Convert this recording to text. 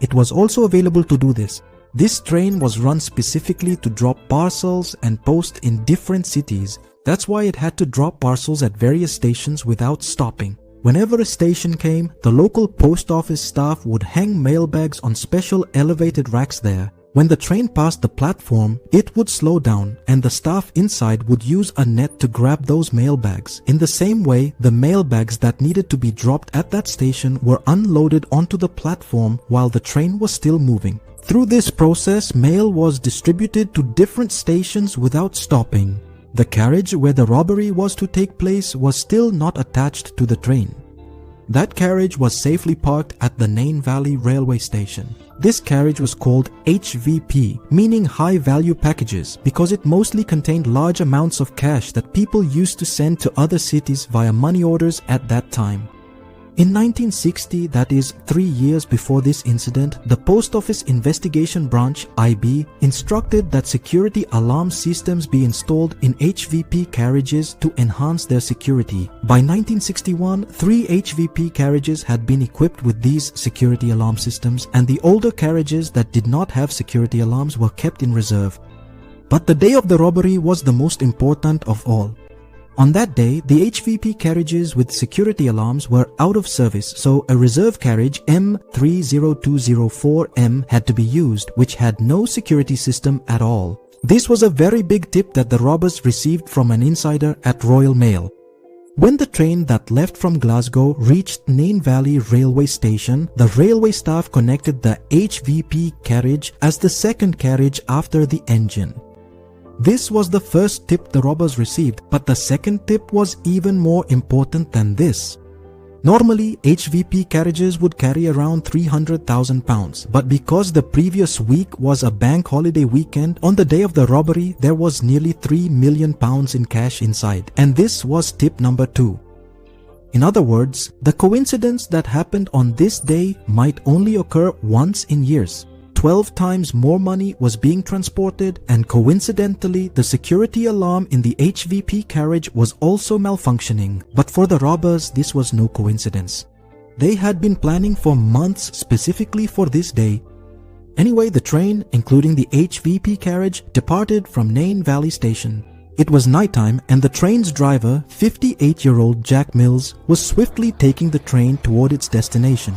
It was also available to do this. This train was run specifically to drop parcels and post in different cities. That's why it had to drop parcels at various stations without stopping. Whenever a station came, the local post office staff would hang mailbags on special elevated racks there. When the train passed the platform, it would slow down and the staff inside would use a net to grab those mailbags. In the same way, the mailbags that needed to be dropped at that station were unloaded onto the platform while the train was still moving. Through this process, mail was distributed to different stations without stopping. The carriage where the robbery was to take place was still not attached to the train. That carriage was safely parked at the Nain Valley railway station. This carriage was called HVP, meaning high value packages, because it mostly contained large amounts of cash that people used to send to other cities via money orders at that time. In 1960, that is 3 years before this incident, the Post Office Investigation Branch (IB) instructed that security alarm systems be installed in HVP carriages to enhance their security. By 1961, 3 HVP carriages had been equipped with these security alarm systems, and the older carriages that did not have security alarms were kept in reserve. But the day of the robbery was the most important of all. On that day, the HVP carriages with security alarms were out of service, so a reserve carriage M30204M had to be used, which had no security system at all. This was a very big tip that the robbers received from an insider at Royal Mail. When the train that left from Glasgow reached Nain Valley railway station, the railway staff connected the HVP carriage as the second carriage after the engine. This was the first tip the robbers received, but the second tip was even more important than this. Normally, HVP carriages would carry around £300,000, but because the previous week was a bank holiday weekend, on the day of the robbery, there was nearly £3 million in cash inside, and this was tip number 2. In other words, the coincidence that happened on this day might only occur once in years. 12 times more money was being transported, and coincidentally, the security alarm in the HVP carriage was also malfunctioning. But for the robbers, this was no coincidence. They had been planning for months specifically for this day. Anyway, the train, including the HVP carriage, departed from Nain Valley Station. It was nighttime, and the train's driver, 58-year-old Jack Mills, was swiftly taking the train toward its destination.